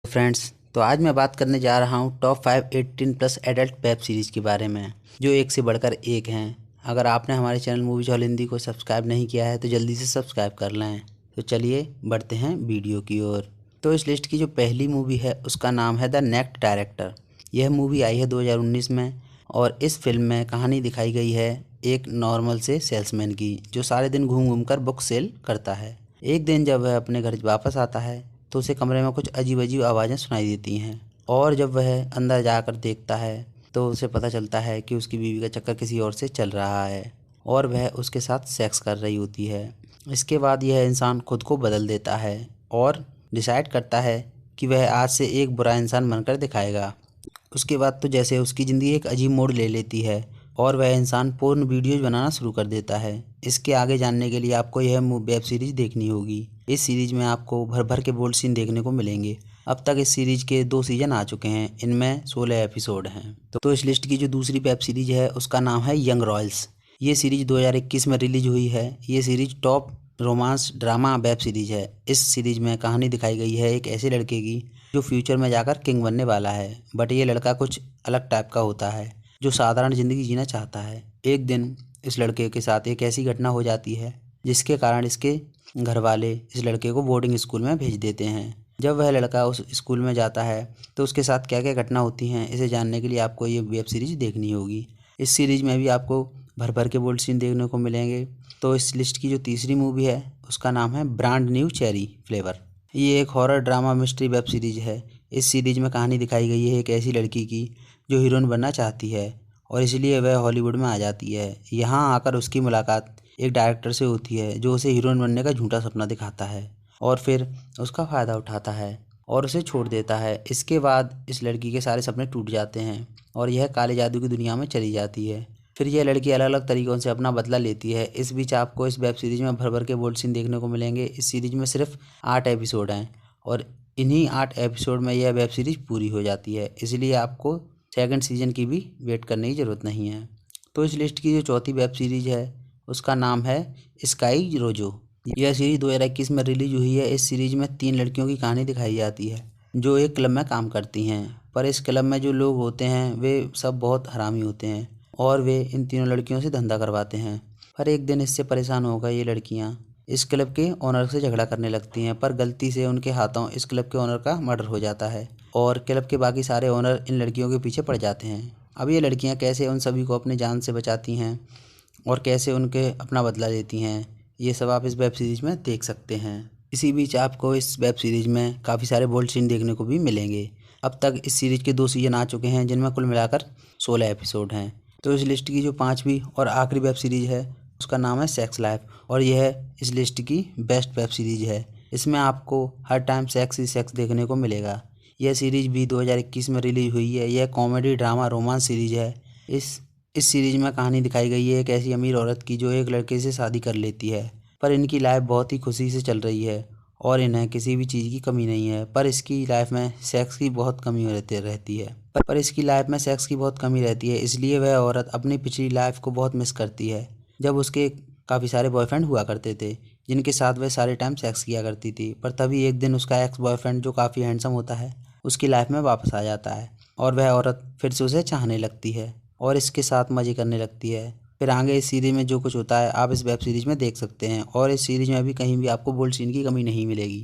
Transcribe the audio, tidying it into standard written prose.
Friends, तो आज मैं बात करने जा रहा हूँ टॉप 5 18+ एडल्ट वेब सीरीज़ के बारे में, जो एक से बढ़कर एक हैं। अगर आपने हमारे चैनल मूवीज हॉल हिंदी को सब्सक्राइब नहीं किया है तो जल्दी से सब्सक्राइब कर लें। तो चलिए बढ़ते हैं वीडियो की ओर। तो इस लिस्ट की जो पहली मूवी है उसका नाम है द नेक्स्ट डायरेक्टर। यह मूवी आई है 2019 में और इस फिल्म में कहानी दिखाई गई है एक नॉर्मल से सेल्समैन की, जो सारे दिन घूम घूम कर बुक सेल करता है। एक दिन जब वह अपने घर वापस आता है तो उसे कमरे में कुछ अजीब अजीब आवाज़ें सुनाई देती हैं, और जब वह अंदर जाकर देखता है तो उसे पता चलता है कि उसकी बीवी का चक्कर किसी और से चल रहा है और वह उसके साथ सेक्स कर रही होती है। इसके बाद यह इंसान खुद को बदल देता है और डिसाइड करता है कि वह आज से एक बुरा इंसान बनकर दिखाएगा। उसके बाद तो जैसे उसकी ज़िंदगी एक अजीब मोड़ ले लेती है और वह इंसान पूर्ण वीडियोज़ बनाना शुरू कर देता है। इसके आगे जानने के लिए आपको यह वेब सीरीज़ देखनी होगी। इस सीरीज़ में आपको भर भर के बोल्ड सीन देखने को मिलेंगे। अब तक इस सीरीज़ के 2 सीज़न आ चुके हैं, इनमें 16 एपिसोड हैं। तो इस लिस्ट की जो दूसरी वेब सीरीज़ है उसका नाम है यंग रॉयल्स। ये सीरीज़ 2021 में रिलीज हुई है। ये series top romance drama web series है। इस सीरीज़ में कहानी दिखाई गई है एक ऐसे लड़के की जो फ्यूचर में जाकर किंग बनने वाला है, बट ये लड़का कुछ अलग टाइप का होता है जो साधारण ज़िंदगी जीना चाहता है। एक दिन इस लड़के के साथ एक ऐसी घटना हो जाती है जिसके कारण इसके घर वाले इस लड़के को बोर्डिंग स्कूल में भेज देते हैं। जब वह लड़का उस स्कूल में जाता है तो उसके साथ क्या क्या घटना होती हैं, इसे जानने के लिए आपको ये वेब सीरीज़ देखनी होगी। इस सीरीज़ में भी आपको भर भर के बोल्ड सीन देखने को मिलेंगे। तो इस लिस्ट की जो तीसरी मूवी है उसका नाम है ब्रांड न्यू चेरी फ्लेवर। ये एक horror drama mystery web series है। इस सीरीज़ में कहानी दिखाई गई है एक ऐसी लड़की की जो हीरोइन बनना चाहती है और इसलिए वह हॉलीवुड में आ जाती है। यहाँ आकर उसकी मुलाकात एक डायरेक्टर से होती है जो उसे हीरोइन बनने का झूठा सपना दिखाता है और फिर उसका फ़ायदा उठाता है और उसे छोड़ देता है। इसके बाद इस लड़की के सारे सपने टूट जाते हैं और यह काले जादू की दुनिया में चली जाती है। फिर यह लड़की अलग अलग तरीक़ों से अपना बदला लेती है। इस बीच आपको इस वेब सीरीज़ में भर भर के बोल्ड सीन देखने को मिलेंगे। इस सीरीज़ में सिर्फ 8 एपिसोड हैं और इन्हीं 8 एपिसोड में यह वेब सीरीज़ पूरी हो जाती है, इसलिए आपको सेकंड सीजन की भी वेट करने की ज़रूरत नहीं है। तो इस लिस्ट की जो चौथी वेब सीरीज़ है उसका नाम है स्काई रोजो। यह सीरीज़ 2021 में रिलीज हुई है। इस सीरीज़ में 3 लड़कियों की कहानी दिखाई जाती है जो एक क्लब में काम करती हैं, पर इस क्लब में जो लोग होते हैं वे सब बहुत हरामी होते हैं और वे इन तीनों लड़कियों से धंधा करवाते हैं। पर एक दिन इससे परेशान होकर ये लड़कियाँ इस क्लब के ओनर से झगड़ा करने लगती हैं, पर गलती से उनके हाथों इस क्लब के ओनर का मर्डर हो जाता है और क्लब के बाकी सारे ओनर इन लड़कियों के पीछे पड़ जाते हैं। अब ये लड़कियां कैसे उन सभी को अपनी जान से बचाती हैं और कैसे उनके अपना बदला लेती हैं, ये सब आप इस वेब सीरीज़ में देख सकते हैं। इसी बीच आपको इस वेब सीरीज़ में काफ़ी सारे बोल्ड सीन देखने को भी मिलेंगे। अब तक इस सीरीज़ के 2 सीजन आ चुके हैं जिनमें कुल मिलाकर 16 एपिसोड हैं। तो इस लिस्ट की जो 5वीं और आखिरी वेब सीरीज़ है उसका नाम है सेक्स लाइफ और यह इस लिस्ट की बेस्ट वेब सीरीज़ है। इसमें आपको हर टाइम सेक्स ही सेक्स देखने को मिलेगा। यह सीरीज़ भी 2021 में रिलीज हुई है। यह कॉमेडी ड्रामा रोमांस सीरीज़ है। इस सीरीज़ में कहानी दिखाई गई है एक ऐसी अमीर औरत की जो एक लड़के से शादी कर लेती है, पर इनकी लाइफ बहुत ही खुशी से चल रही है और इन्हें किसी भी चीज़ की कमी नहीं है। पर इसकी लाइफ में सेक्स की बहुत कमी रहती है पर इसकी लाइफ में सेक्स की बहुत कमी रहती है, इसलिए वह औरत अपनी पिछली लाइफ को बहुत मिस करती है जब उसके काफ़ी सारे बॉयफ्रेंड हुआ करते थे जिनके साथ वह सारे टाइम सेक्स किया करती थी। पर तभी एक दिन उसका एक्स बॉयफ्रेंड जो काफ़ी हैंडसम होता है उसकी लाइफ में वापस आ जाता है और वह औरत फिर से उसे चाहने लगती है और इसके साथ मज़े करने लगती है। फिर आगे इस सीरीज़ में जो कुछ होता है आप इस वेब सीरीज़ में देख सकते हैं और इस सीरीज़ में भी कहीं भी आपको बोल्ड सीन की कमी नहीं मिलेगी।